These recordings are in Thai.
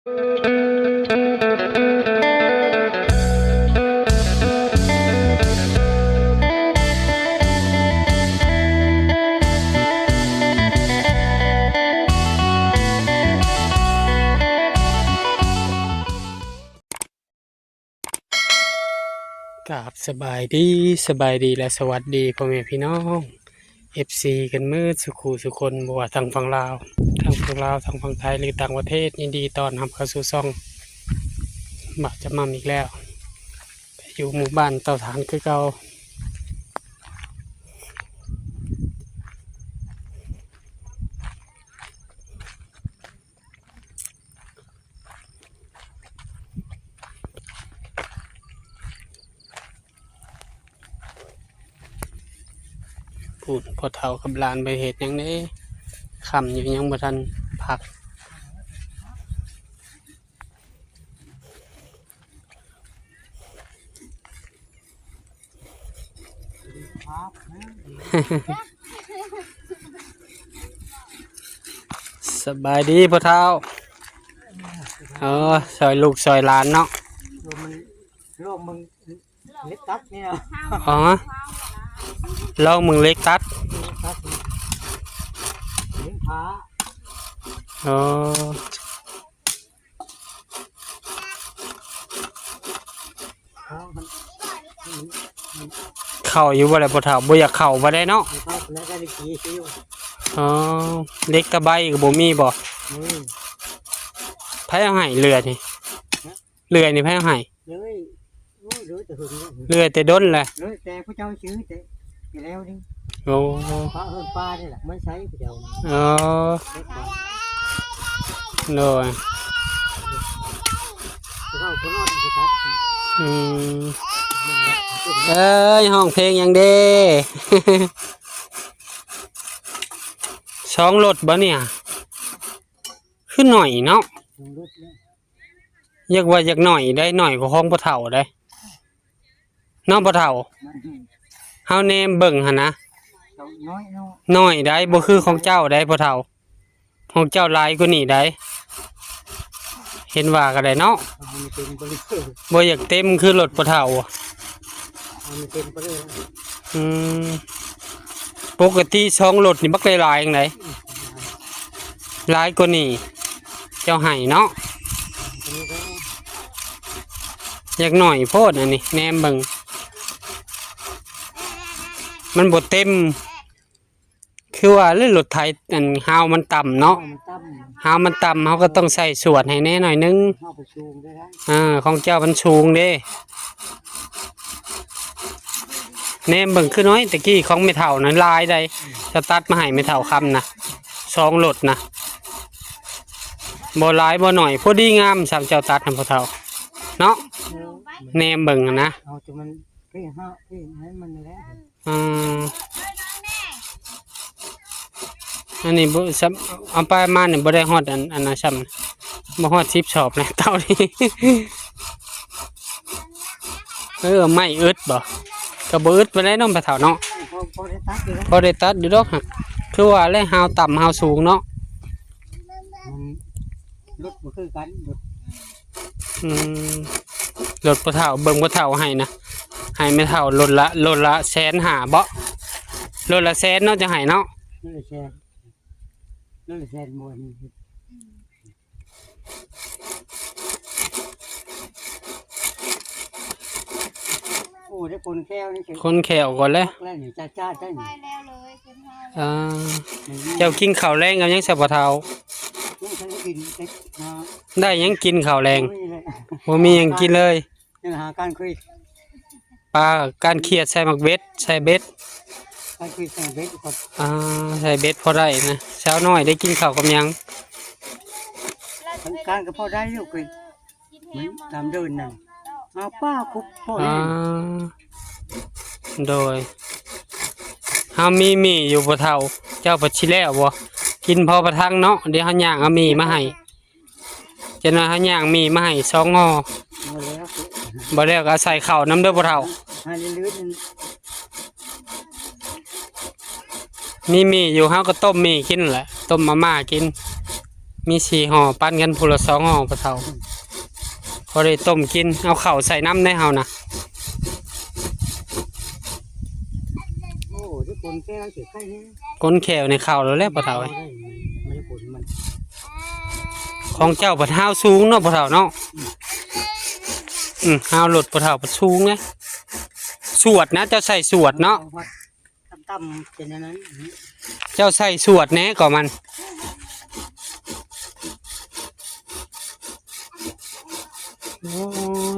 กับสบายดีและสวัสดีพ่อแม่พี่น้อง FC กันมืดสุขุสุคนบัวทางฝั่งลาวทางฝั่งไทยหรือต่างประเทศยินดีต้อนรับเข้าสู่ช่องบักจะมาอีกแล้วอยู่หมู่บ้านเต่าฐานคือเก่าพูดพอเท่ากับลานไปเหตุอย่างนี้คำอยู่ยังบ่ทันพักสบายดีพ่อเท่าซอยลูกซอยหลานเนาะโลกมึงเล็กตัดเนี่ยอ๋อลองมึงเล็กตัดเลี้ยงผาอ๋อเข่าอยู่บ่ได้พ่อเฒ่าบ่อยากเข่าบ่ได้เนาะแล้วก็ได้กี่ซิวอ๋อเล็กตะไบก็บ่มีบ่ไผเอาให้เรือนี่ไผเอาให้เรือแต่ด้นแหละแต่พระเจ้าชื่อแต่แล้วนี่โอ้พระเอิญป้านี่แหละไม่ใช่พระเจ้าอ๋อโน่ยเอ้ยห้องเพลงยังเด้ช่องรถบ่เนี่ยขึ้นหน่อยเนาะอยากว่าอยากหน่อยได้หน่อยกว่าห้องพ่อเฒ่าได้น้องพ่อเฒ่าเฮาเนมเบิ่งหั่นนะน้อยได้บ่คือของเจ้าได้พ่อเฒ่าของเจ้าหลายกว่านี้ได้เห็นว่าก็ได้เนาะบ่อยากเต็มคือรถพ่อเฒ่าปกติช่องรถนี่บักหลายๆจังได๋หลายกว่านี้เจ้าให้เนาะอยากหน่อยโพดอันนี้แนมเบิ่งมันบ่เต็มคือว่าเรื่องรถไถอันฮาวมันต่ำเนาะฮาวมันต่ำเขาก็ต้องใส่ส่วนให้แน่หน่อยนึงของเจ้ามันสูงเด้แนมเบิ่งคือน้อยตะกี้ของไม่เท่านั้นลายใดจะตัดมาให้ไม่เท่าคำนะ2รถนะบ่หลายบ่หน่อยพอดีงามสามเจ้าตัดนำพ่อเฒ่าเนาะแนมเบิ่งนะอันนี้บ่เอาไปมาเนี่ยบ่ได้ฮอดอันนั้นซ้ำบ่ฮอด10 ชอบนะเต่านี่ไม่อึดบ่ก็บ่อึดปานใดน้องพ่อเฒ่าเนาะพอได้ตัดอยู่ดอกหักคือว่าแล้วฮาวต่ำฮาวสูงเนาะรถบ่คือกันรถพ่อเฒ่าเบิ่งพ่อเฒ่าให้นะให้ไม่เฒ่ารถละ150,000บ่รถละ100,000เนาะจะให้เนาะนั่นแหละมวยโอ้ได้คนแก้วนี่คนแขวก่อนเลยจ้าเจ้ากินข้าวแรงกับยังสับปะเทาได้ยังกินข้าวแรงบ่มียังกินเลยหาการคุยปลาการเครียดใส่หมักเบ็ดใส่เบ็ดใส่เบ็ดใส่เบ็ดพอได้นะเช้าน้อยได้กินข้าวกับยังการก็พอได้อยู่กินมันตามเดินนั่นเอาป้าคุบพอได้โดยเฮามีอยู่บ่เฒ่าเจ้าบ่สิแล้วบ่กินพอประทังเนาะเดี๋ยวเฮาย่างเอามีมาให้จะน่าเฮาย่างมีมาให้2 ห่อบ่แล้วก็ใส่ข้าวน้ำเด้อบ่เฒ่ามีอยู่เฮาก็ต้มมีกินแหละต้มมาม่ากิน มี4ห่อปั้นกันพูละ2ห่อปะเฒ่าพอได้ต้มกินเอาข้าวใส่น้ำได้เฮานะ โอ้ที่คนแก้วเสียไข่นี่ ก้นแขวในข้าวแล้วแหละปะเฒ่าเอ้ย ไม่ได้ผลมัน ของเจ้าปะเฒ่าสูงเนาะปะเฒ่าเนาะห้าวหลดปะเฒ่าปะสูงไงสวดนะเจ้าใส่สวดเนาะ ตั้มๆเป็นอย่างนั้น เจ้าใส่สวดแหน่ก่อมันโอ้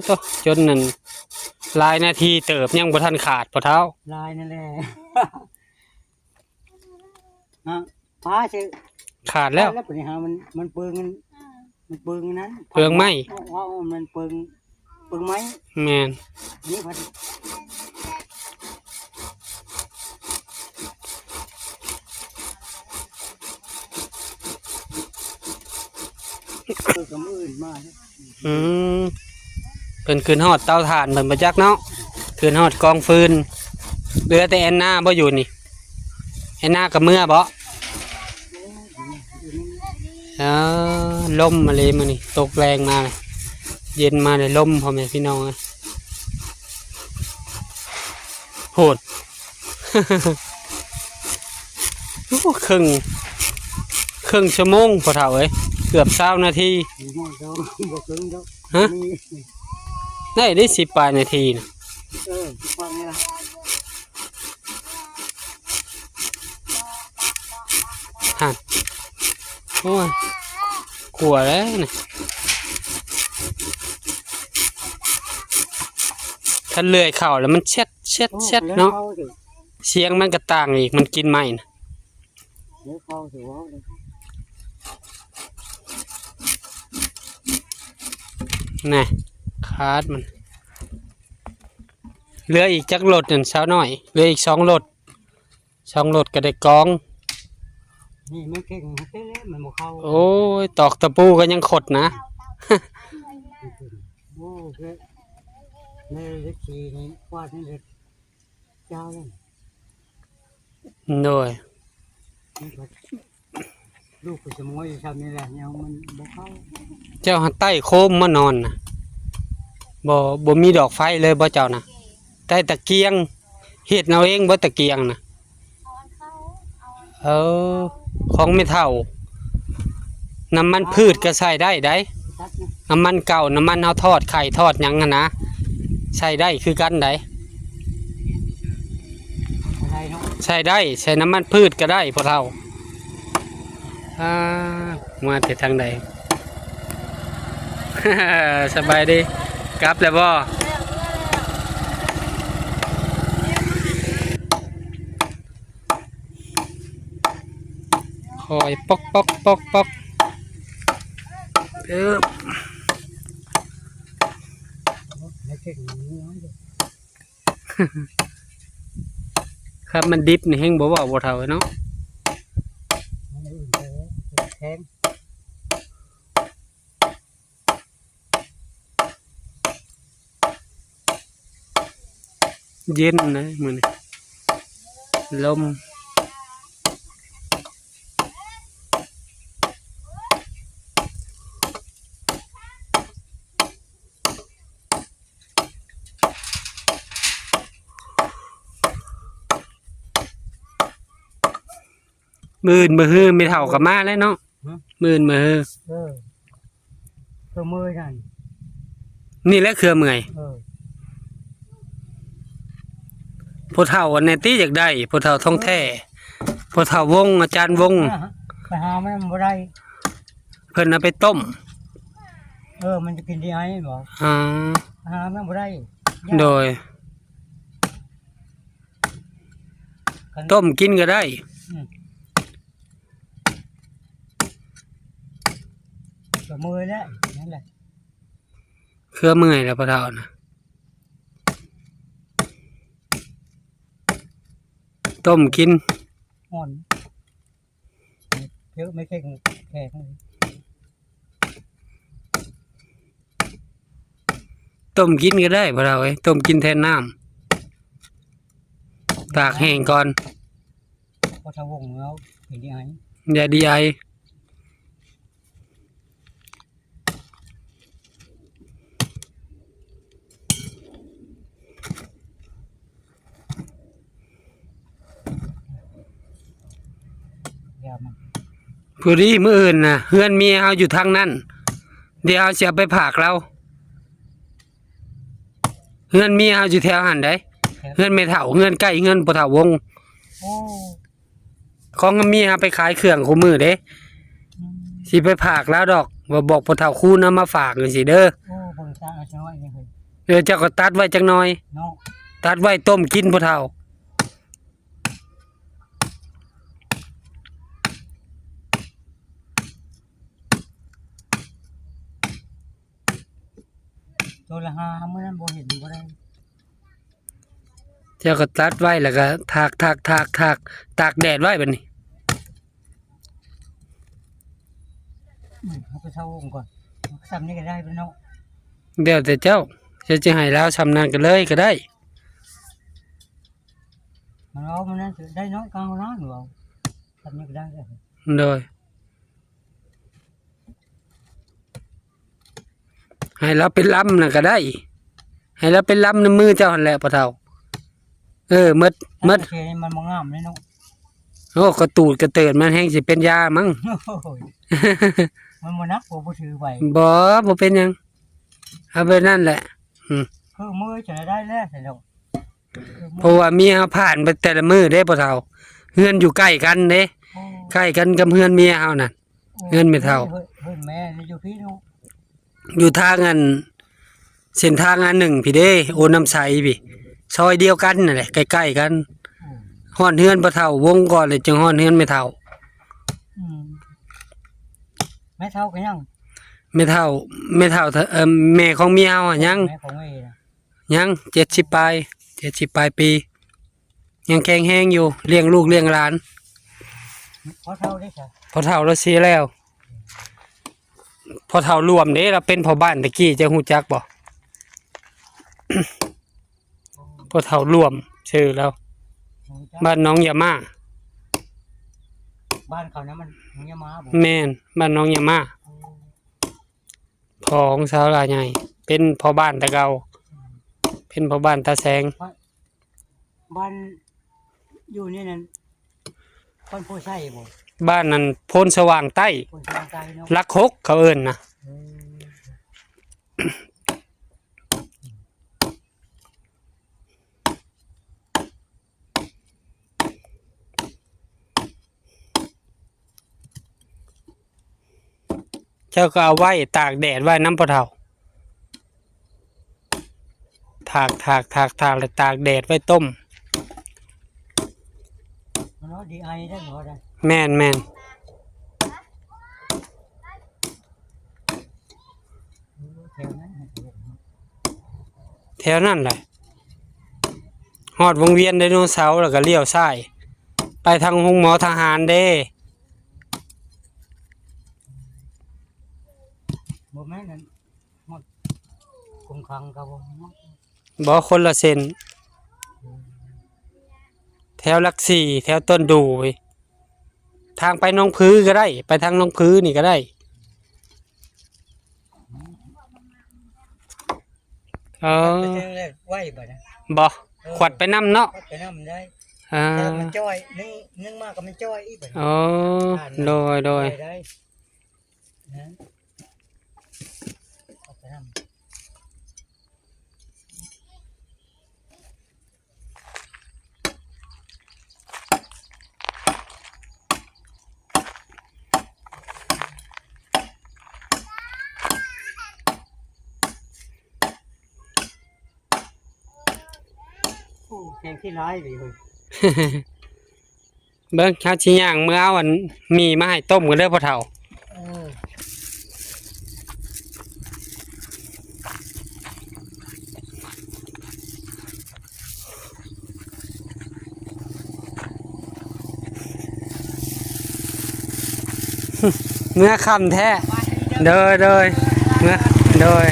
โตจนนั่นหลายนาทีเติบยังบ่ทันขาดปะเฒ่า ลายนั่นแหละ ฮะป้าเชื่อ ขาดแล้ว แล้วปัญหามันเปลืองเงินมันเปลืองเงินนั้น เปลืองไหม ว่ามันเปลืองไหม แม่น นี่พันเปลืองกับมืออื่นมาเนี่ย เพิ่นขึ้นฮอดเตาถ่านเพิ่นบ่จักเนาะขึ้นฮอดกองฟืนเหลือแต่แอนนาบ่อยู่นี่แอนนากับเมื่อบ่ลมมาเลยมื้อนี้ตกแรงมาเลยเย็นมาเลยลมพ่อแม่พี่น้องเอ้ยโหด โอ้ครึ่งชั่วโมงพอเฒ่าเอ้ยเกือบ20นาที หัวเราบอกเกินเรา ฮะ มี ได้10ปลายนาทีนะ ฟังนี่ละ ฮะโอ้ยกลัวแล้วนี่คันเลื่อยเข่าแล้วมันเช็ดเนาะเสียงมันก็ต่างอีกมันกินไหมนะ เดี๋ยวเข้าถือว่าเลย นี่คาดมันเหลืออีกจักรถนั่นเช้าน้อยเหลืออีก2รถก็ได้กอง นี่มันเก่งเต้เลยมันบอกเข้า โอ้ยตอกตะปูก็ยังขดนะ โอ้เฮ้ยในเล็กทีนี้วาดนี่เล็กเจ้าเลย โดย ลูกผู้ชมวยทำนี่แหละยังมันบอกเข้า เจ้าหันใต้โคมมานอนนะบ่มีดอกไฟเลยบ่เจ้านะใต้ตะเกียงเฮ็ดเอาเองบ่ตะเกียงนะของไม่เท่าน้ำมันพืชก็ใส่ได้ ตัดนะ น้ำมันเก่าน้ำมันเอาทอดไข่ทอดหยังอะนะใส่ได้คือกันได้ อะไรเนาะ ใส่ได้ใส่น้ำมันพืชก็ได้พอเท่ามาแต่ทางใด สบายดีกลับแล้วบ่คอยปอกไม่เก่งน้อยเลย ครับมันดิบนี่แฮงบ่เว้าบ่เท่าเนาะ มันอื่นเลยแทง เย็นนะมื้อนี้ลมมื้อฮื้อไม่เท่ากับมาแล้วเนาะมื้อฮื้อ ตัวมือนั่น นี่แหละเครือเมื่อยผู้เฒ่าอันนี้ติอยากได้ผู้เฒ่าท่องแท้ผู้เฒ่าวงอาจารย์วง ไปหาแม่บ่ได้ เพิ่นเอาไปต้ม มันจะกินดีไอ้บอก อ่า หาแม่บ่ได้ โดยต้มกินก็ได้ ตัวมือแล้วนั่นแหละ เครือเมื่อยแล้วผู้เฒ่านะต้มกิน อ่อนเยอะไม่เก่งแขก ต้มกินก็ได้ผู้เฒ่าเอ้ยต้มกินแทนน้ำตากแห้งก่อน พอทวงแล้วกินดีไอ้ อย่าดีไอ มัน ผู้ดีมื้ออื่นน่ะเฮือนเมียเฮาอยู่ทางนั้นเดี๋ยวเฮาสิเอาไปฝากเราเฮือนเมียเฮาอยู่แถวหันได้เฮือนแม่เฒ่าเฮือนใกล้เฮือนพ่อเฒ่าวง โอ้ ของเมียเฮาไปขายเครื่องคู่มือเด้ อืม สิไปฝากแล้วดอกว่าบอกพ่อเฒ่าคู่นำมาฝากจังซี่เด้อ โอ้เบิ่งตาเอาน้อยนี่เฮ้ย เดี๋ยวเจ้าก็ตัดไว้จักหน่อย เนาะ ตัดไว้ต้มกินพ่อเฒ่า ตัวละ5มื้อนั้นบ่เห็นบ่ได้ เจ้าก็ตัดไว้แล้วก็ถากตากแดดไว้บัดนี้ เอาไปเช่าวงก่อนซ้ำนี่ก็ได้เพิ่นเนาะ เดี๋ยวแต่เจ้าจะให้แล้วชำนาญกันเลยก็ได้ มันเอามันนั้นได้น้อยกลางร้านเอาซ้ำนี่ก็ได้เด้อ โดยให้เราเป็นลำน่ะก็ได้ ให้เราเป็นลำในมือเจ้าหั่นแหละพ่อเฒ่าหมด เชนี่มันบ่งามเลยเนาะ โอ้กระตูดกระเติดมันแห้งสิเป็นยามั้ง โอ้ยมันบ่นักบ่ถือไว้ บ่เป็นหยังเอาไปนั่นแหละ คือมือจะได้แล้วสิเนาะ เพราะว่าเมียเขาผ่านไปแต่ละมื้อเด้พ่อเฒ่าเฮือนอยู่ใกล้กันเด้ โอ้ ใกล้กันกับเฮือนเมียเฮานั่น เงินไม่เท่า เฮ้ยแม่นี่อยู่พี่เนาะ อยู่ทางอันเส้นทางอันหนึ่งพี่เด้โอน้ำใสพี่ซอยเดียวกันนั่นแหละใกล้ๆกัน โอ้ ฮ้อนเฮือนพ่อเฒ่าวงก่อนเลยจึงฮ้อนเฮือนแม่เฒ่า อืมแม่เท่ากันยัง แม่เฒ่าแม่ของเมียเฮาอะยัง แม่ของเอ้น่ะ ยัง70ปลาย70ปลายปี ยังแข็งแรงอยู่เลี้ยงลูกเลี้ยงหลาน พอเท่าได้ซะ พ่อเฒ่าเราเสียแล้วพ่อเฒ่ารวมเด้เราเป็นพ่อบ้านตะกี้จะฮู้จักบ่ พ่อเฒ่ารวมชื่อแล้วบ้านน้องยามา บ้านเขานะมันยังมาบ่ แม่นบ้านน้องยามาพ่อของสาวลาใหญ่เป็นพ่อบ้านตะเกาเป็นพ่อบ้านตาแสง บ้านอยู่นี่นั่นคนผู้ใช้บ่ บ้านนั้นโพนสว่างใต้ คนทางไกลเนาะ ลักคกเขาเอิ้นนะ เออ เจ้าก็เอาไว้ตากแดดไว้น้ำปะเฒ่าถากแล้วตากแดดไว้ต้ม มันว่าดีไอได้เหรอได้ แม่น แถวนั้น แถวนั้นแหละฮอดวงเวียนไดโนเสาร์แล้วก็เลี้ยวซ้ายไปทางโรงหมอทหารเด้ บ่แม่นนั่นหมดคงคังกับบ่เนาะ บ่คนละเส้นแถวหลักสี่แถวต้นดูเว้ยทางไปหน้องพื้ก็ได้ ไปทางหน้องพื้นี่ก็ได้ไปเจอแล้วไหวบ่นะ บ่ขวัดไปน้ำเนาะ ไปนำได้ อ่า แต่มันจ้อยนึ่งมากก็มันจ้อยอีกบ่ อ๋อโดย ได้นะเอาไปนำ โอ้แข่งที่ร้ายเลยเฮ้ย เบิ่งเฮาสิย่างมื้อเอาอันมีมาให้ต้มกันเด้อพ่อเฒ่า เออ เมื่อค่ำแท้โดยเมื่อโดย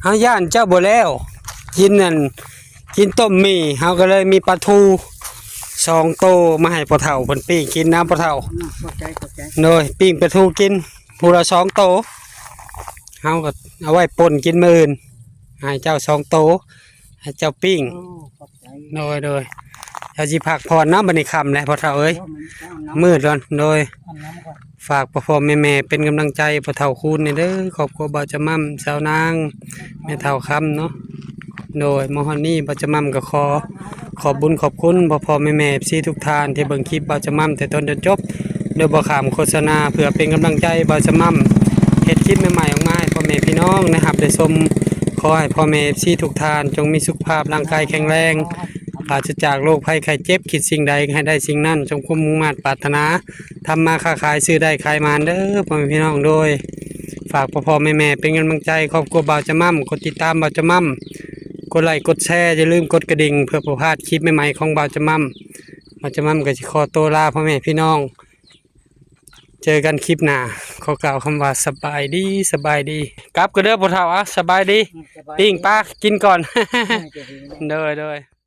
เฮาย่านเจ้าบ่แล้วกินนั่นกินต้มหมี่เฮาก็เลยมีปลาทู 2 โตมาให้พ่อเฒ่าเพิ่นปิ้งกินน้ำพ่อเฒ่า ขอบใจขอบใจ โดยปิ้งปลาทูกินผู้ละ2 โตเฮาก็เอาไว้ป่นกินมื้ออื่นให้เจ้า2 โตให้เจ้าปิ้ง โอ้ขอบใจ โดยเจ้าสิพักผ่อนน้ำบัดนี้ค่ำแล้วพ่อเฒ่าเอ้ย เพราะมันเอาน้ำ มืดก่อนโดย เอาน้ำก่อน ฝากพ่อแม่เป็นกำลังใจพ่อเฒ่าคูณนี่เด้อครอบครัวบ่าวจะมั่มสาวนางแม่เฒ่าคำเนาะโดยมอฮอนนี่บ่าวจะมั่มก็ขอบบุญขอบคุณพ่อแม่FC ทุกท่านที่เบิ่งคลิปบ่าวจะมั่มแต่ต้นจนจบโดยบ่ข้ามโฆษณาเพื่อเป็นกำลังใจบ่าวจะมั่มเฮ็ดคลิปใหม่ๆออกมาให้พ่อแม่พี่น้องนะครับได้ชมขอให้พ่อแม่ FC ทุกท่านจงมีสุขภาพร่างกายแข็งแรงปราศจากโรคภัยไข้เจ็บคิดสิ่งใดให้ได้สิ่งนั้นจงความมุ่งมั่นปรารถนาทำมาค้าขายซื้อได้ขายมานเด้อพ่อแม่พี่น้องโดยฝากพ่อแม่เป็นกำลังใจครอบครัวบ่าวจะมั่มกดติดตามบ่าวจะมั่มกดไลค์กดแชร์อย่าลืมกดกระดิ่งเพื่อบ่พลาดคลิปใหม่ๆของบ่าวจะมั่มบ่าวจะมั่มก็สิขอตัวลาพ่อแม่พี่น้องเจอกันคลิปหน้าขอกล่าวคำว่าสบายดีกลับก็เด้อพ่อเฒ่าอ่ะสบายดี สบาย ปิ้งปลากินก่อน จะดีนะ เด้อ